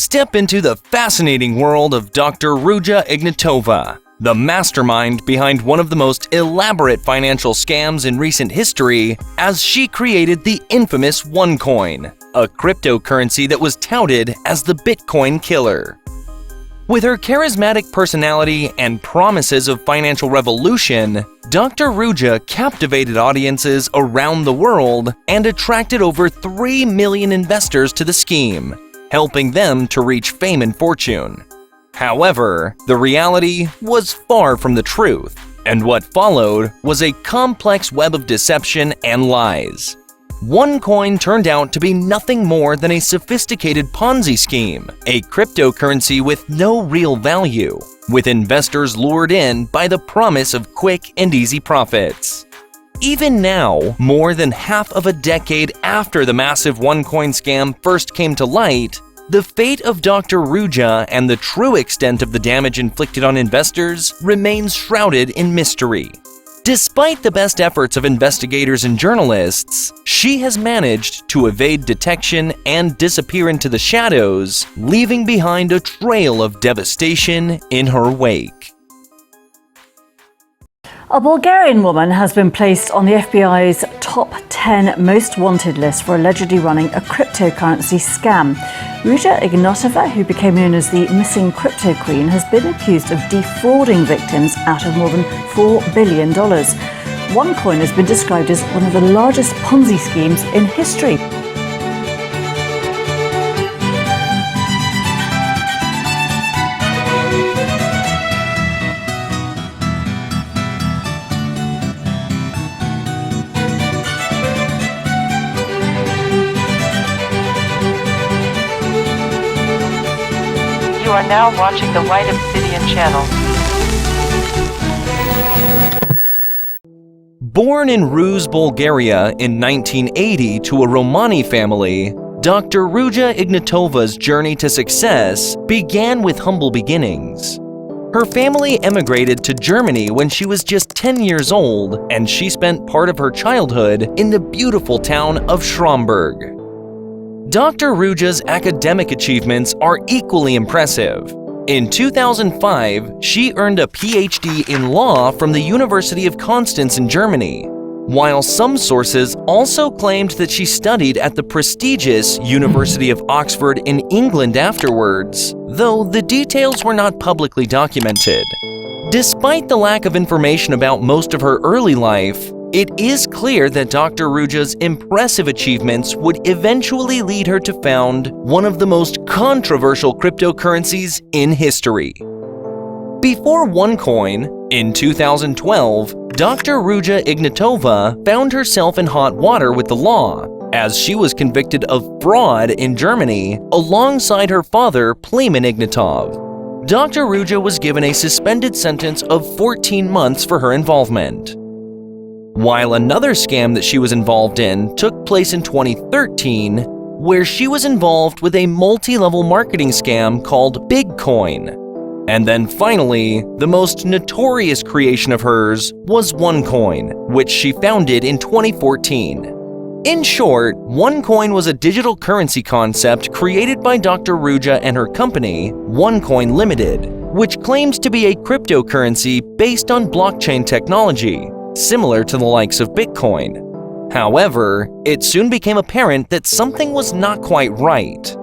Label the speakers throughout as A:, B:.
A: Step into the fascinating world of Dr. Ruja Ignatova, the mastermind behind one of the most elaborate financial scams in recent history, as she created the infamous OneCoin, a cryptocurrency that was touted as the Bitcoin killer. With her charismatic personality and promises of financial revolution, Dr. Ruja captivated audiences around the world and attracted over 3 million investors to the scheme, helping them to reach fame and fortune. However, the reality was far from the truth, and what followed was a complex web of deception and lies. OneCoin turned out to be nothing more than a sophisticated Ponzi scheme, a cryptocurrency with no real value, with investors lured in by the promise of quick and easy profits. Even now, more than half of a decade after the massive OneCoin scam first came to light, the fate of Dr. Ruja and the true extent of the damage inflicted on investors remains shrouded in mystery. Despite the best efforts of investigators and journalists, she has managed to evade detection and disappear into the shadows, leaving behind a trail of devastation in her wake.
B: A Bulgarian woman has been placed on the FBI's top 10 most wanted list for allegedly running a cryptocurrency scam. Ruja Ignatova, who became known as the missing crypto queen, has been accused of defrauding victims out of more than $4 billion. OneCoin has been described as one of the largest Ponzi schemes in history.
C: You are now watching the White Obsidian channel.
A: Born in Ruse, Bulgaria in 1980 to a Romani family, Dr. Ruja Ignatova's journey to success began with humble beginnings. Her family emigrated to Germany when she was just 10 years old, and she spent part of her childhood in the beautiful town of Schramberg. Dr. Ruja's academic achievements are equally impressive. In 2005, she earned a PhD in law from the University of Constantine in Germany, while some sources also claimed that she studied at the prestigious University of Oxford in England afterwards, though the details were not publicly documented. Despite the lack of information about most of her early life, it is clear that Dr. Ruja's impressive achievements would eventually lead her to found one of the most controversial cryptocurrencies in history. Before OneCoin, in 2012, Dr. Ruja Ignatova found herself in hot water with the law, as she was convicted of fraud in Germany alongside her father, LEMMiNO Ignatov. Dr. Ruja was given a suspended sentence of 14 months for her involvement. While another scam that she was involved in took place in 2013, where she was involved with a multi-level marketing scam called Bitcoin. And then finally, the most notorious creation of hers was OneCoin, which she founded in 2014. In short, OneCoin was a digital currency concept created by Dr. Ruja and her company, OneCoin Limited, which claims to be a cryptocurrency based on blockchain technology, similar to the likes of Bitcoin. However, it soon became apparent that something was not quite right.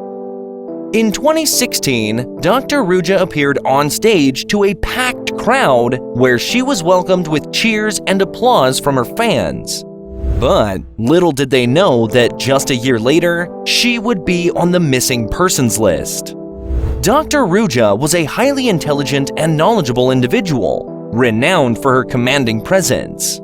A: In 2016, Dr. Ruja appeared on stage to a packed crowd where she was welcomed with cheers and applause from her fans. But little did they know that just a year later, she would be on the missing persons list. Dr. Ruja was a highly intelligent and knowledgeable individual, renowned for her commanding presence.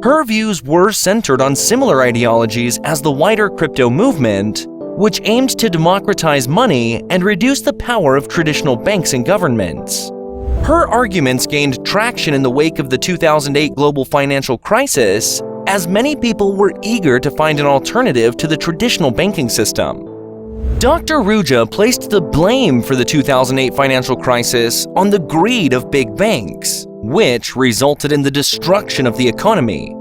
A: Her views were centered on similar ideologies as the wider crypto movement, which aimed to democratize money and reduce the power of traditional banks and governments. Her arguments gained traction in the wake of the 2008 global financial crisis, as many people were eager to find an alternative to the traditional banking system. Dr. Ruja placed the blame for the 2008 financial crisis on the greed of big banks, which resulted in the destruction of the economy.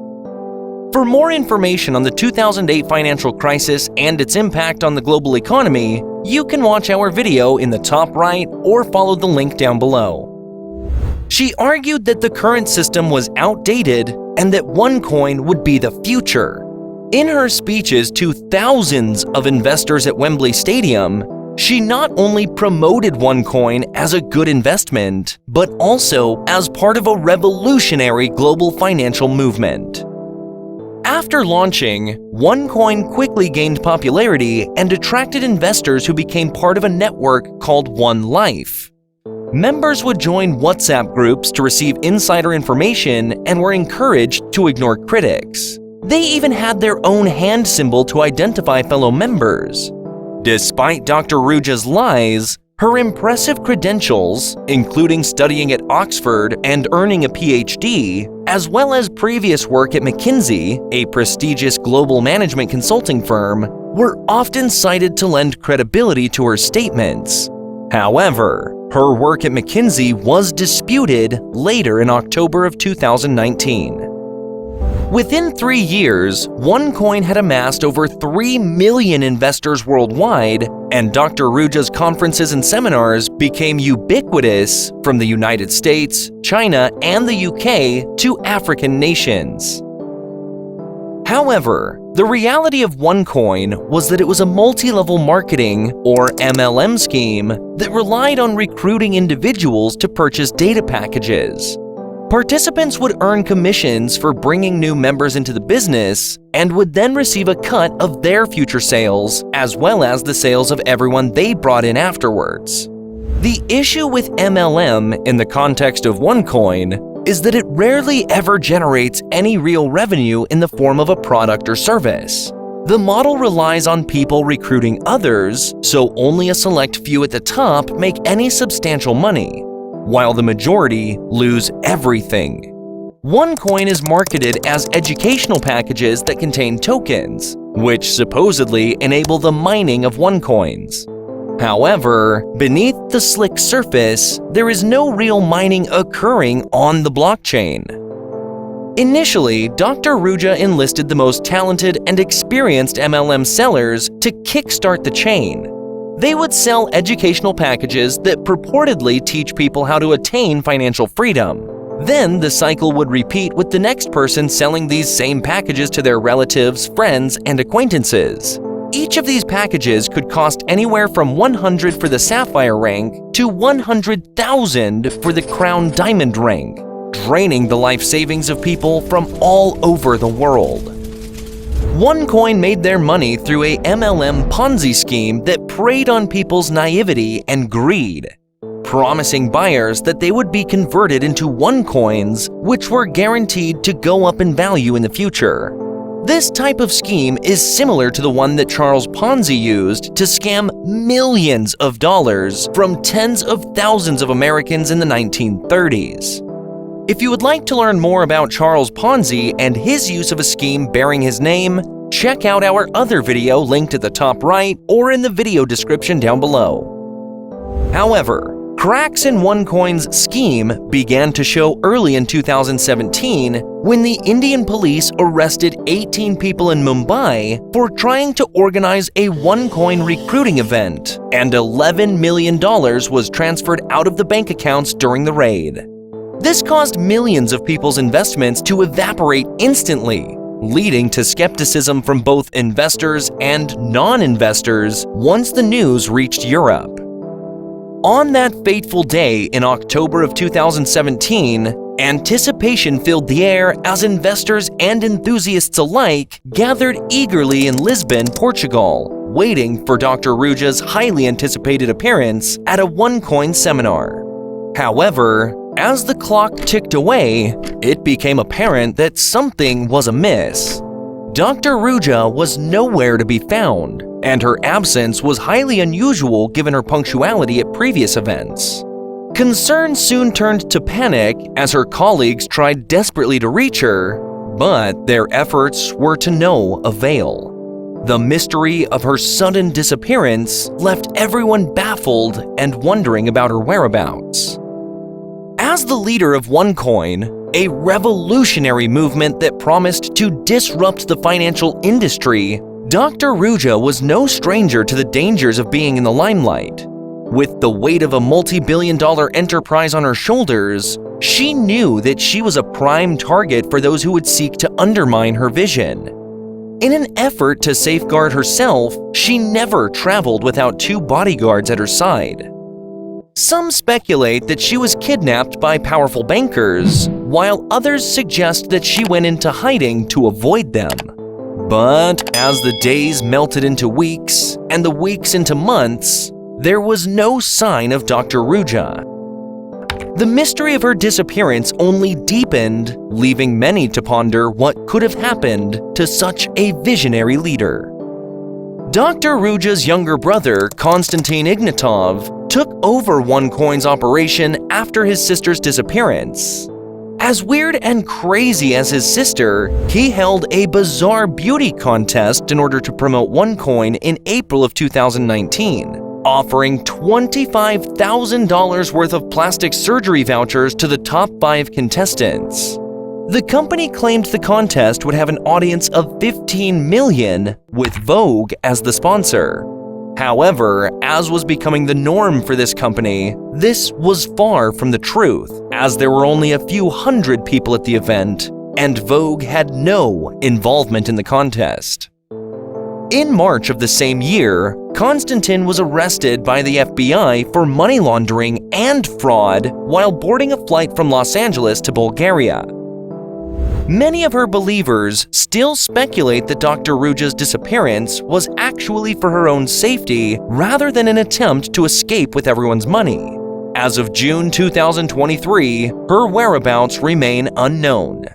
A: For more information on the 2008 financial crisis and its impact on the global economy, You can watch our video in the top right or follow the link down below. She argued that the current system was outdated and that OneCoin would be the future. In her speeches to thousands of investors at Wembley Stadium, she not only promoted OneCoin as a good investment, but also as part of a revolutionary global financial movement. After launching, OneCoin quickly gained popularity and attracted investors who became part of a network called One Life. Members would join WhatsApp groups to receive insider information and were encouraged to ignore critics. They even had their own hand symbol to identify fellow members. Despite Dr. Ruja's lies, her impressive credentials, including studying at Oxford and earning a PhD, as well as previous work at McKinsey, a prestigious global management consulting firm, were often cited to lend credibility to her statements. However, her work at McKinsey was disputed later in October of 2019. Within 3 years, OneCoin had amassed over 3 million investors worldwide, and Dr. Ruja's conferences and seminars became ubiquitous from the United States, China, and the UK to African nations. However, the reality of OneCoin was that it was a multi-level marketing, or MLM scheme, that relied on recruiting individuals to purchase data packages. Participants would earn commissions for bringing new members into the business and would then receive a cut of their future sales, as well as the sales of everyone they brought in afterwards. The issue with MLM in the context of OneCoin is that it rarely ever generates any real revenue in the form of a product or service. The model relies on people recruiting others, so only a select few at the top make any substantial money, while the majority lose everything. OneCoin is marketed as educational packages that contain tokens, which supposedly enable the mining of OneCoins. However, beneath the slick surface, there is no real mining occurring on the blockchain. Initially, Dr. Ruja enlisted the most talented and experienced MLM sellers to kickstart the chain. They would sell educational packages that purportedly teach people how to attain financial freedom. Then the cycle would repeat with the next person selling these same packages to their relatives, friends, and acquaintances. Each of these packages could cost anywhere from 100 for the Sapphire rank to 100,000 for the Crown Diamond rank, draining the life savings of people from all over the world. OneCoin made their money through a MLM Ponzi scheme that preyed on people's naivety and greed, promising buyers that they would be converted into OneCoins, which were guaranteed to go up in value in the future. This type of scheme is similar to the one that Charles Ponzi used to scam millions of dollars from tens of thousands of Americans in the 1930s. If you would like to learn more about Charles Ponzi and his use of a scheme bearing his name, check out our other video linked at the top right or in the video description down below. However, cracks in OneCoin's scheme began to show early in 2017 when the Indian police arrested 18 people in Mumbai for trying to organize a OneCoin recruiting event, and $11 million was transferred out of the bank accounts during the raid. This caused millions of people's investments to evaporate instantly, leading to skepticism from both investors and non-investors once the news reached Europe. On that fateful day in October of 2017, anticipation filled the air as investors and enthusiasts alike gathered eagerly in Lisbon, Portugal, waiting for Dr. Ruja's highly anticipated appearance at a OneCoin seminar. However, as the clock ticked away, it became apparent that something was amiss. Dr. Ruja was nowhere to be found, and her absence was highly unusual given her punctuality at previous events. Concern soon turned to panic as her colleagues tried desperately to reach her, but their efforts were to no avail. The mystery of her sudden disappearance left everyone baffled and wondering about her whereabouts. As the leader of OneCoin, a revolutionary movement that promised to disrupt the financial industry, Dr. Ruja was no stranger to the dangers of being in the limelight. With the weight of a multi-billion-dollar enterprise on her shoulders, she knew that she was a prime target for those who would seek to undermine her vision. In an effort to safeguard herself, she never traveled without 2 bodyguards at her side. Some speculate that she was kidnapped by powerful bankers, while others suggest that she went into hiding to avoid them. But as the days melted into weeks, and the weeks into months, there was no sign of Dr. Ruja. The mystery of her disappearance only deepened, leaving many to ponder what could have happened to such a visionary leader. Dr. Ruja's younger brother, Constantine Ignatov, took over OneCoin's operation after his sister's disappearance. As weird and crazy as his sister, he held a bizarre beauty contest in order to promote OneCoin in April of 2019, offering $25,000 worth of plastic surgery vouchers to the top 5 contestants. The company claimed the contest would have an audience of 15 million, with Vogue as the sponsor. However, as was becoming the norm for this company, this was far from the truth, as there were only a few hundred people at the event, and Vogue had no involvement in the contest. In March of the same year, Constantine was arrested by the FBI for money laundering and fraud while boarding a flight from Los Angeles to Bulgaria. Many of her believers still speculate that Dr. Ruja's disappearance was actually for her own safety rather than an attempt to escape with everyone's money. As of June 2023, her whereabouts remain unknown.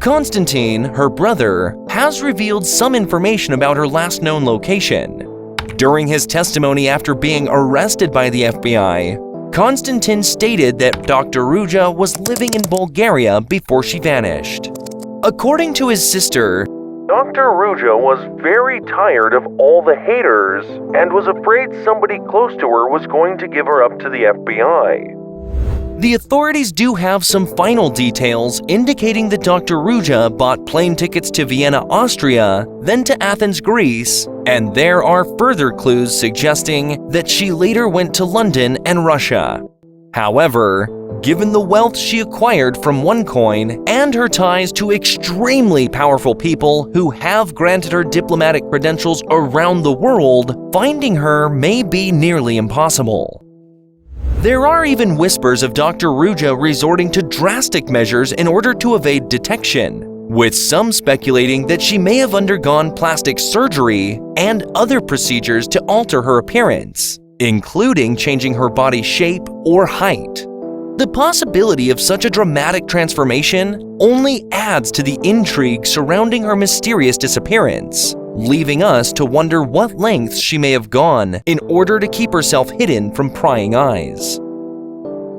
A: Constantine, her brother, has revealed some information about her last known location. During his testimony after being arrested by the FBI, Constantine stated that Dr. Ruja was living in Bulgaria before she vanished. According to his sister, Dr. Ruja was very tired of all the haters and was afraid somebody close to her was going to give her up to the FBI. The authorities do have some final details indicating that Dr. Ruja bought plane tickets to Vienna, Austria, then to Athens, Greece, and there are further clues suggesting that she later went to London and Russia. However, given the wealth she acquired from OneCoin and her ties to extremely powerful people who have granted her diplomatic credentials around the world, finding her may be nearly impossible. There are even whispers of Dr. Ruja resorting to drastic measures in order to evade detection, with some speculating that she may have undergone plastic surgery and other procedures to alter her appearance, including changing her body shape or height. The possibility of such a dramatic transformation only adds to the intrigue surrounding her mysterious disappearance, leaving us to wonder what lengths she may have gone in order to keep herself hidden from prying eyes.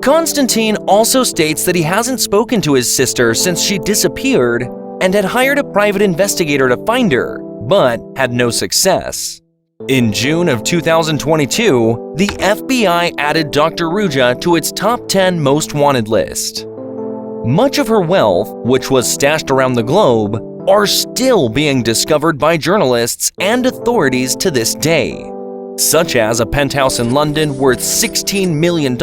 A: Constantine also states that he hasn't spoken to his sister since she disappeared and had hired a private investigator to find her, but had no success. In June of 2022, the FBI added Dr. Ruja to its top 10 most wanted list. Much of her wealth, which was stashed around the globe, are still being discovered by journalists and authorities to this day, such as a penthouse in London worth $16 million,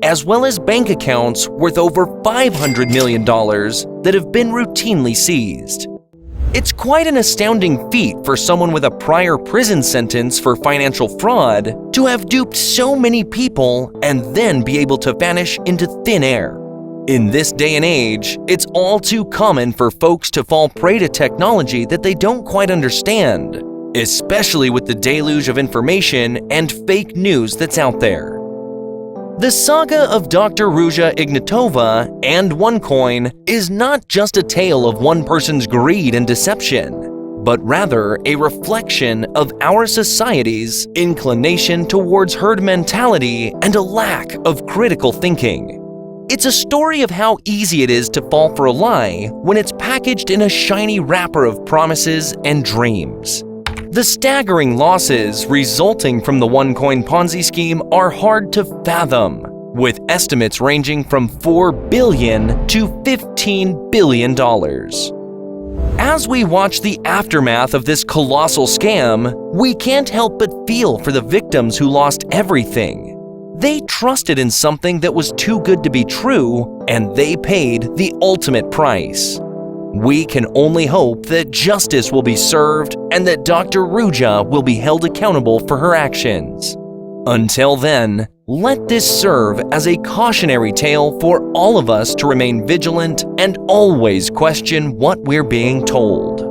A: as well as bank accounts worth over $500 million that have been routinely seized. It's quite an astounding feat for someone with a prior prison sentence for financial fraud to have duped so many people and then be able to vanish into thin air. In this day and age, it's all too common for folks to fall prey to technology that they don't quite understand, especially with the deluge of information and fake news that's out there. The saga of Dr. Ruja Ignatova and OneCoin is not just a tale of one person's greed and deception, but rather a reflection of our society's inclination towards herd mentality and a lack of critical thinking. It's a story of how easy it is to fall for a lie when it's packaged in a shiny wrapper of promises and dreams. The staggering losses resulting from the OneCoin Ponzi scheme are hard to fathom, with estimates ranging from $4 billion to $15 billion. As we watch the aftermath of this colossal scam, we can't help but feel for the victims who lost everything. They trusted in something that was too good to be true, and they paid the ultimate price. We can only hope that justice will be served and that Dr. Ruja will be held accountable for her actions. Until then, let this serve as a cautionary tale for all of us to remain vigilant and always question what we're being told.